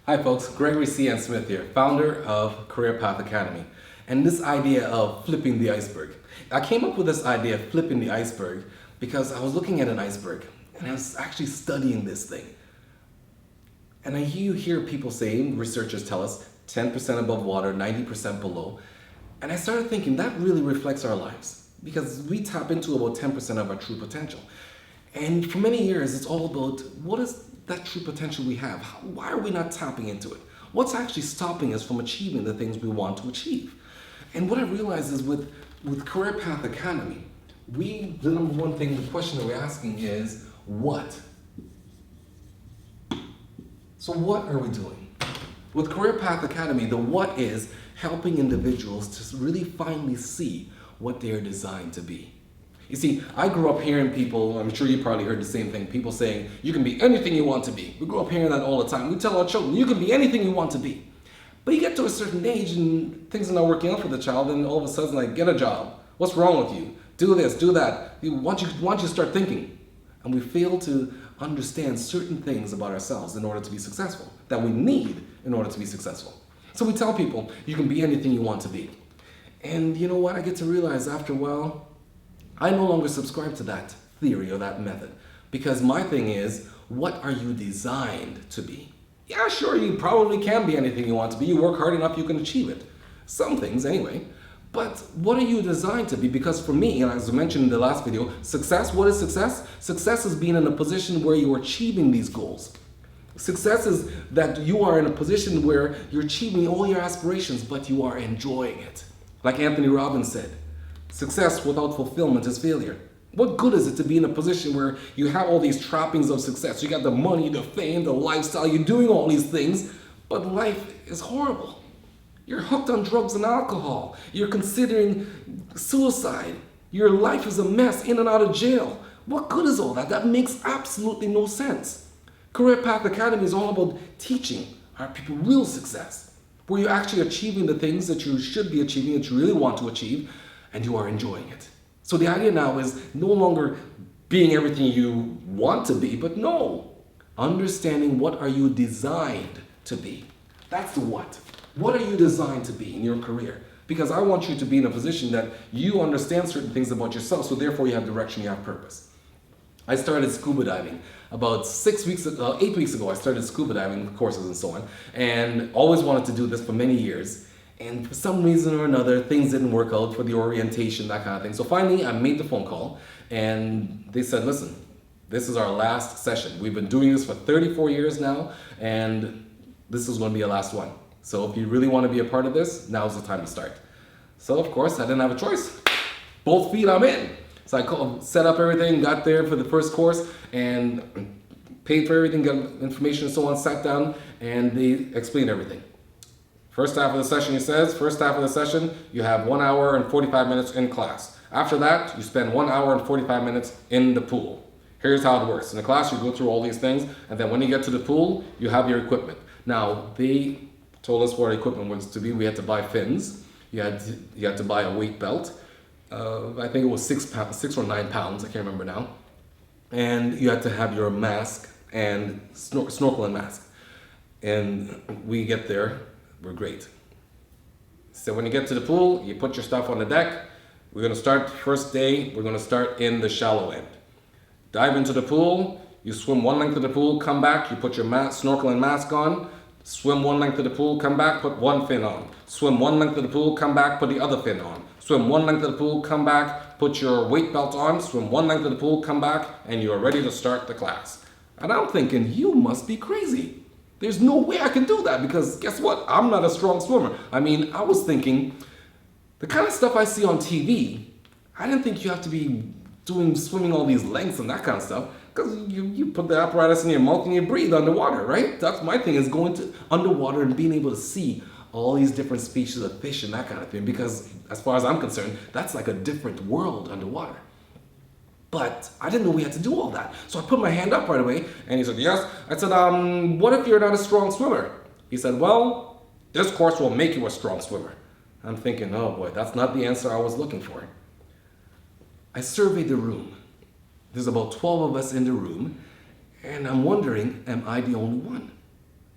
Hi folks, Gregory C. N. Smith here, founder of Career Path Academy. And this idea of flipping the iceberg. I came up with this idea of flipping the iceberg because I was looking at an iceberg and I was actually studying this thing. And you hear people saying, researchers tell us, 10% above water, 90% below. And I started thinking that really reflects our lives because we tap into about 10% of our true potential. And for many years, it's all about what is that true potential we have? Why are we not tapping into it? What's actually stopping us from achieving the things we want to achieve? And what I realized is with Career Path Academy, the number one thing, the question that we're asking is, what? So what are we doing? With Career Path Academy, the what is helping individuals to really finally see what they are designed to be. You see, I grew up hearing people, I'm sure you probably heard the same thing, people saying, you can be anything you want to be. We grew up hearing that all the time. We tell our children, you can be anything you want to be. But you get to a certain age and things are not working out for the child, and all of a sudden, like, get a job. What's wrong with you? Do this, do that. Why don't you start thinking? And we fail to understand certain things about ourselves in order to be successful, that we need in order to be successful. So we tell people, you can be anything you want to be. And you know what? I get to realize after a while, I no longer subscribe to that theory or that method, because my thing is, what are you designed to be? Yeah, sure, you probably can be anything you want to be. You work hard enough, you can achieve it. Some things anyway. But what are you designed to be? Because for me, and as I mentioned in the last video, success, what is success? Success is being in a position where you're achieving these goals. Success is that you are in a position where you're achieving all your aspirations, but you are enjoying it. Like Anthony Robbins said, success without fulfillment is failure. What good is it to be in a position where you have all these trappings of success? You got the money, the fame, the lifestyle, you're doing all these things, but life is horrible. You're hooked on drugs and alcohol. You're considering suicide. Your life is a mess, in and out of jail. What good is all that? That makes absolutely no sense. Career Path Academy is all about teaching our people real success, where you're actually achieving the things that you should be achieving, that you really want to achieve, and you are enjoying it. So the idea now is no longer being everything you want to be, but no, understanding what are you designed to be. That's the what. What are you designed to be in your career? Because I want you to be in a position that you understand certain things about yourself, so therefore you have direction, you have purpose. I started scuba diving about 8 weeks ago. I started scuba diving courses and so on, and always wanted to do this for many years. And for some reason or another, things didn't work out for the orientation, that kind of thing. So finally, I made the phone call, and they said, listen, this is our last session. We've been doing this for 34 years now, and this is going to be our last one. So if you really want to be a part of this, now's the time to start. So of course, I didn't have a choice. Both feet, I'm in. So I set up everything, got there for the first course, and paid for everything, got information and so on, sat down, and they explained everything. First half of the session, he says, you have 1 hour and 45 minutes in class. After that, you spend 1 hour and 45 minutes in the pool. Here's how it works. In the class, you go through all these things, and then when you get to the pool, you have your equipment. Now, they told us what our equipment was to be. We had to buy fins. You had to buy a weight belt. I think it was 6 or 9 pounds, I can't remember now. And you had to have your mask and snorkel and mask. And we get there, we're great. So when you get to the pool, you put your stuff on the deck. We're gonna start, first day, we're gonna start in the shallow end. Dive into the pool, you swim one length of the pool, come back, you put your snorkel and mask on, swim one length of the pool, come back, put one fin on. Swim one length of the pool, come back, put the other fin on. Swim one length of the pool, come back, put your weight belt on, swim one length of the pool, come back, and you're ready to start the class. And I'm thinking, you must be crazy. There's no way I can do that because guess what? I'm not a strong swimmer. I mean, I was thinking, the kind of stuff I see on TV, I didn't think you have to be swimming all these lengths and that kind of stuff, because you put the apparatus in your mouth and you breathe underwater, right? That's my thing, is going to underwater and being able to see all these different species of fish and that kind of thing, because as far as I'm concerned, that's like a different world underwater. But I didn't know we had to do all that. So I put my hand up right away, and he said, yes. I said, what if you're not a strong swimmer? He said, well, this course will make you a strong swimmer. I'm thinking, oh boy, that's not the answer I was looking for. I surveyed the room. There's about 12 of us in the room, and I'm wondering, am I the only one?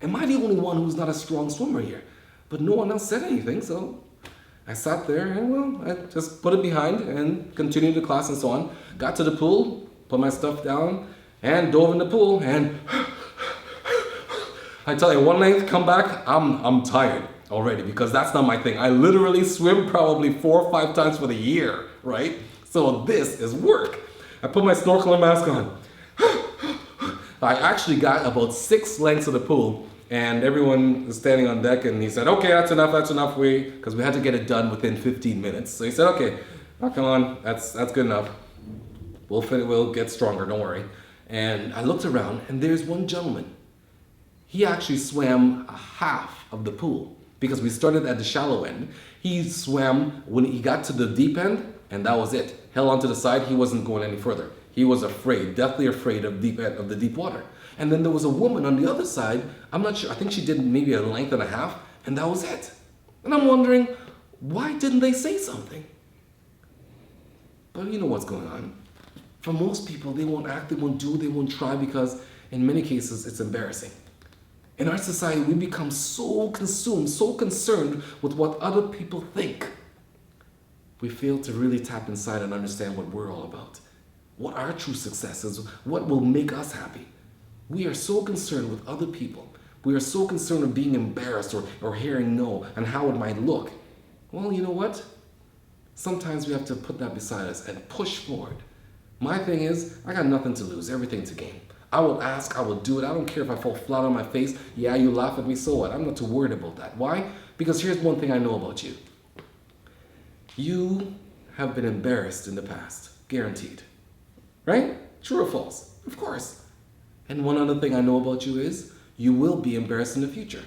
Am I the only one who's not a strong swimmer here? But no one else said anything, so I sat there and, well, I just put it behind and continued the class and so on. Got to the pool, put my stuff down, and dove in the pool, and I tell you, one length, come back, I'm tired already, because that's not my thing. I literally swim probably 4 or 5 times for the year, right? So this is work. I put my snorkeling mask on. I actually got about 6 lengths of the pool, and everyone was standing on deck, and he said, okay, that's enough, because we had to get it done within 15 minutes. So he said, okay, oh, come on, that's good enough. We'll get stronger, don't worry. And I looked around, and there's one gentleman. He actually swam a half of the pool, because we started at the shallow end. He swam when he got to the deep end, and that was it. Held onto the side, he wasn't going any further. He was afraid, deathly afraid of the deep water. And then there was a woman on the other side, I'm not sure, I think she did maybe a length and a half, and that was it. And I'm wondering, why didn't they say something? But you know what's going on. For most people, they won't act, they won't do, they won't try, because in many cases, it's embarrassing. In our society, we become so consumed, so concerned with what other people think. We fail to really tap inside and understand what we're all about. What our true success is, what will make us happy. We are so concerned with other people. We are so concerned with being embarrassed or hearing no and how it might look. Well, you know what? Sometimes we have to put that beside us and push forward. My thing is, I got nothing to lose, everything to gain. I will ask, I will do it. I don't care if I fall flat on my face. Yeah, you laugh at me, so what? I'm not too worried about that. Why? Because here's one thing I know about you. You have been embarrassed in the past, guaranteed. Right? True or false? Of course. And one other thing I know about you is, you will be embarrassed in the future.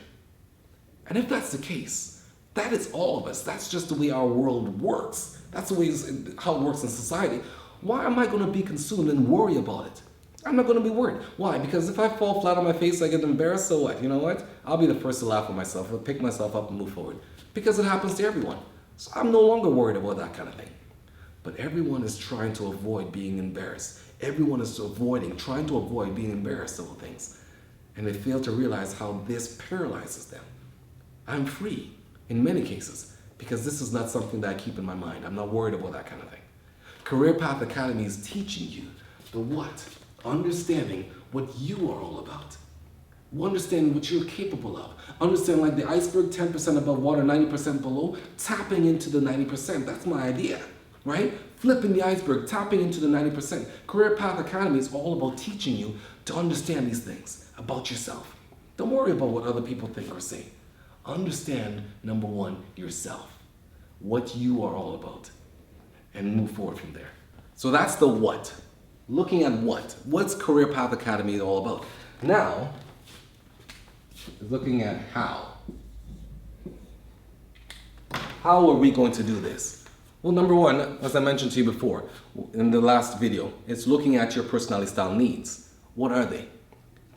And if that's the case, that is all of us. That's just the way our world works. That's the way how it works in society. Why am I going to be consumed and worry about it? I'm not going to be worried. Why? Because if I fall flat on my face, I get embarrassed, so what? You know what? I'll be the first to laugh at myself. I'll pick myself up and move forward. Because it happens to everyone. So I'm no longer worried about that kind of thing. But everyone is trying to avoid being embarrassed. Everyone is trying to avoid being embarrassed about things. And they fail to realize how this paralyzes them. I'm free, in many cases, because this is not something that I keep in my mind. I'm not worried about that kind of thing. Career Path Academy is teaching you the what? Understanding what you are all about. Understanding what you're capable of. Understanding, like the iceberg, 10% above water, 90% below, tapping into the 90%. That's my idea, right? Flipping the iceberg, tapping into the 90%. Career Path Academy is all about teaching you to understand these things about yourself. Don't worry about what other people think or say. Understand, number one, yourself. What you are all about. And move forward from there. So that's the what. Looking at what. What's Career Path Academy all about? Now, looking at how. How are we going to do this? Well, number one, as I mentioned to you before, in the last video, it's looking at your personality style needs. What are they?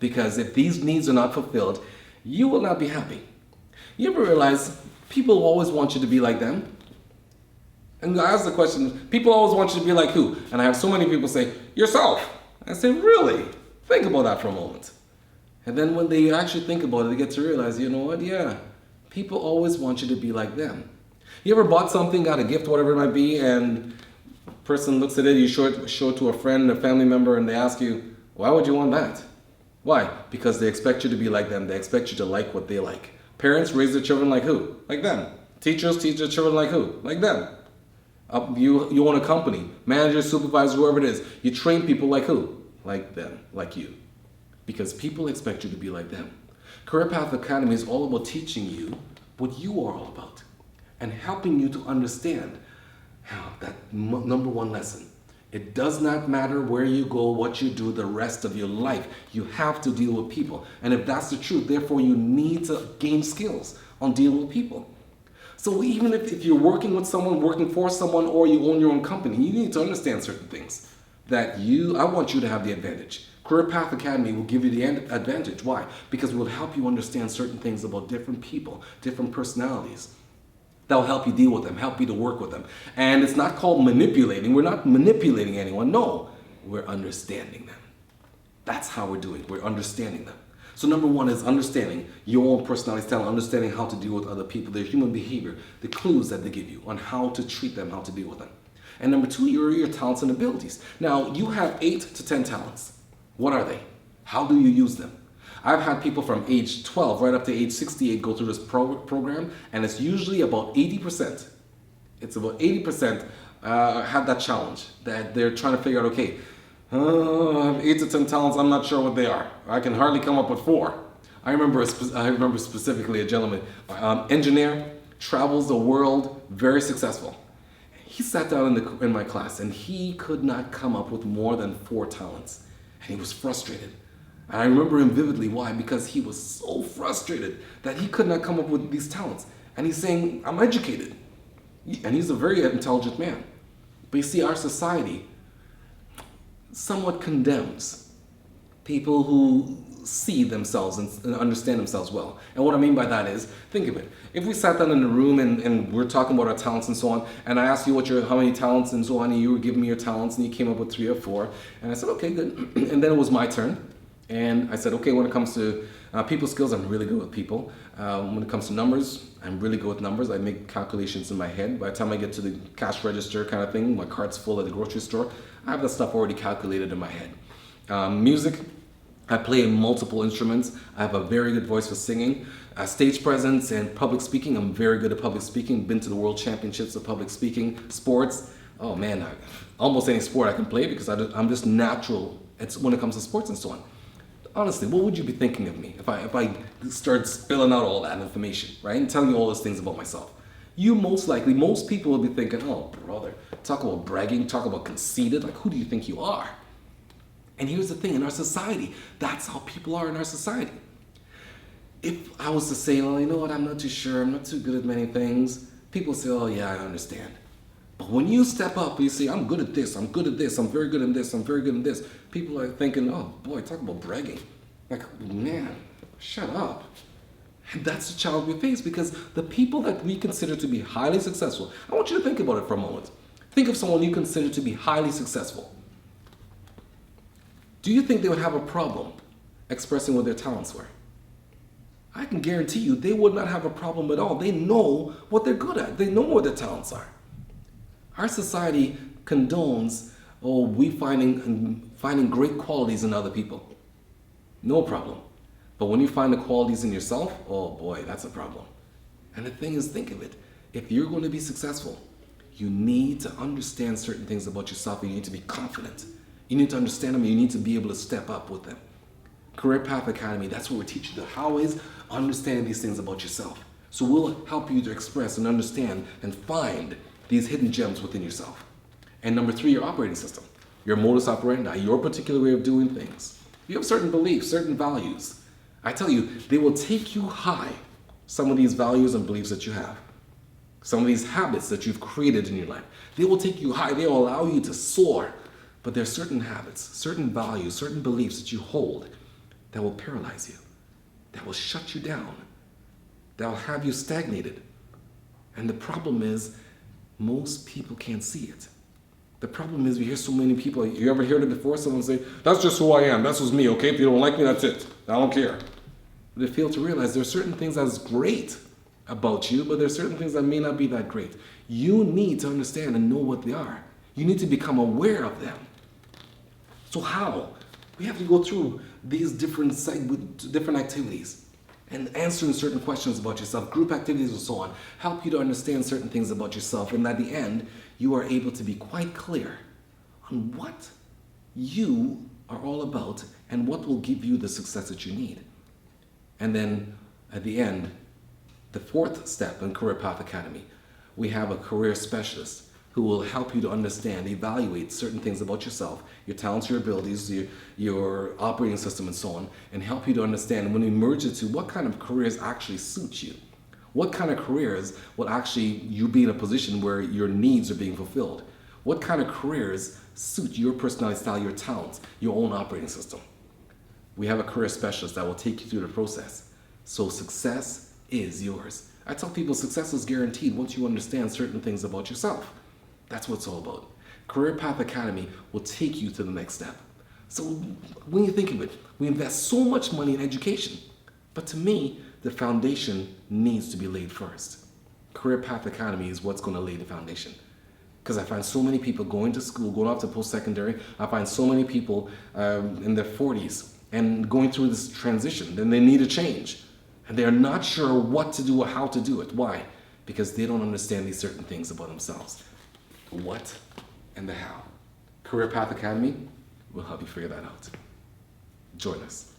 Because if these needs are not fulfilled, you will not be happy. You ever realize people always want you to be like them? And I ask the question, people always want you to be like who? And I have so many people say, yourself. I say, really? Think about that for a moment. And then when they actually think about it, they get to realize, you know what? Yeah, people always want you to be like them. You ever bought something, got a gift, whatever it might be, and a person looks at it, you show it to a friend, a family member, and they ask you, why would you want that? Why? Because they expect you to be like them. They expect you to like what they like. Parents raise their children like who? Like them. Teachers teach their children like who? Like them. You own a company, manager, supervisor, whoever it is. You train people like who? Like them, like you. Because people expect you to be like them. Career Path Academy is all about teaching you what you are all about and helping you to understand that number one lesson. It does not matter where you go, what you do the rest of your life. You have to deal with people. And if that's the truth, therefore you need to gain skills on dealing with people. So even if you're working with someone, working for someone, or you own your own company, you need to understand certain things that I want you to have the advantage. Career Path Academy will give you the advantage. Why? Because it will help you understand certain things about different people, different personalities. That will help you deal with them, help you to work with them. And it's not called manipulating. We're not manipulating anyone. No, we're understanding them. That's how we're doing. We're understanding them. So number one is understanding your own personality style, understanding how to deal with other people, their human behavior, the clues that they give you on how to treat them, how to deal with them. And number two, your talents and abilities. Now, you have 8 to 10 talents. What are they? How do you use them? I've had people from age 12 right up to age 68 go through this program, and it's usually about 80%. It's about 80% have that challenge that they're trying to figure out, okay, I have 8 to 10 talents, I'm not sure what they are. I can hardly come up with 4. I remember specifically a gentleman, engineer, travels the world, very successful. He sat down in my class and he could not come up with more than 4 talents. And he was frustrated. And I remember him vividly. Why? Because he was so frustrated that he could not come up with these talents. And he's saying, I'm educated. And he's a very intelligent man. But you see, our society somewhat condemns people who see themselves and understand themselves well. And what I mean by that is, think of it. If we sat down in a room and we're talking about our talents and so on, and I asked you how many talents and so on, and you were giving me your talents, and you came up with 3 or 4, and I said, okay, good. And then it was my turn. And I said, okay, when it comes to people skills, I'm really good with people. When it comes to numbers, I'm really good with numbers. I make calculations in my head. By the time I get to the cash register kind of thing, my cart's full at the grocery store, I have that stuff already calculated in my head. Music, I play multiple instruments. I have a very good voice for singing. Stage presence and public speaking, I'm very good at public speaking. Been to the World Championships of public speaking. Sports, oh man, almost any sport I can play because I'm just natural when it comes to sports and so on. Honestly, what would you be thinking of me if I start spilling out all that information, right? And telling you all those things about myself? Most people will be thinking, oh, brother, talk about bragging, talk about conceited. Like, who do you think you are? And here's the thing, in our society, that's how people are in our society. If I was to say, well, you know what, I'm not too sure, I'm not too good at many things, people say, oh yeah, I understand. But when you step up and you say, I'm good at this, I'm good at this, I'm very good at this, I'm very good at this, people are thinking, oh boy, talk about bragging. Like, man, shut up. And that's the challenge we face, because the people that we consider to be highly successful, I want you to think about it for a moment. Think of someone you consider to be highly successful. Do you think they would have a problem expressing what their talents were? I can guarantee you they would not have a problem at all. They know what they're good at. They know what their talents are. Our society condones, we finding great qualities in other people. No problem. But when you find the qualities in yourself, oh boy, that's a problem. And the thing is, think of it. If you're going to be successful, you need to understand certain things about yourself, and you need to be confident. You need to understand them, and you need to be able to step up with them. Career Path Academy, that's what we teach you. The how is understanding these things about yourself. So we'll help you to express and understand and find these hidden gems within yourself. And number 3, your operating system. Your modus operandi, your particular way of doing things. You have certain beliefs, certain values. I tell you, they will take you high, some of these values and beliefs that you have. Some of these habits that you've created in your life. They will take you high, they will allow you to soar. But there are certain habits, certain values, certain beliefs that you hold that will paralyze you, that will shut you down, that will have you stagnated. And the problem is, most people can't see it. The problem is we hear so many people, you ever heard it before? Someone say, that's just who I am, that's just me, okay? If you don't like me, that's it. I don't care. But they fail to realize there are certain things that's great about you, but there are certain things that may not be that great. You need to understand and know what they are. You need to become aware of them. So how? We have to go through these different activities and answering certain questions about yourself, group activities and so on, help you to understand certain things about yourself, and at the end, you are able to be quite clear on what you are all about and what will give you the success that you need. And then at the end, the 4th step in Career Path Academy, we have a career specialist who will help you to understand, evaluate certain things about yourself, your talents, your abilities, your operating system and so on, and help you to understand when you merge it to what kind of careers actually suit you. What kind of careers will actually you be in a position where your needs are being fulfilled? What kind of careers suit your personality style, your talents, your own operating system? We have a career specialist that will take you through the process. So success is yours. I tell people success is guaranteed once you understand certain things about yourself. That's what it's all about. Career Path Academy will take you to the next step. So when you think of it, we invest so much money in education, but to me, the foundation needs to be laid first. Career Path Academy is what's going to lay the foundation. Because I find so many people going to school, going off to post-secondary. I find so many people in their 40s and going through this transition. Then they need a change. And they're not sure what to do or how to do it. Why? Because they don't understand these certain things about themselves. The what and the how. Career Path Academy will help you figure that out. Join us.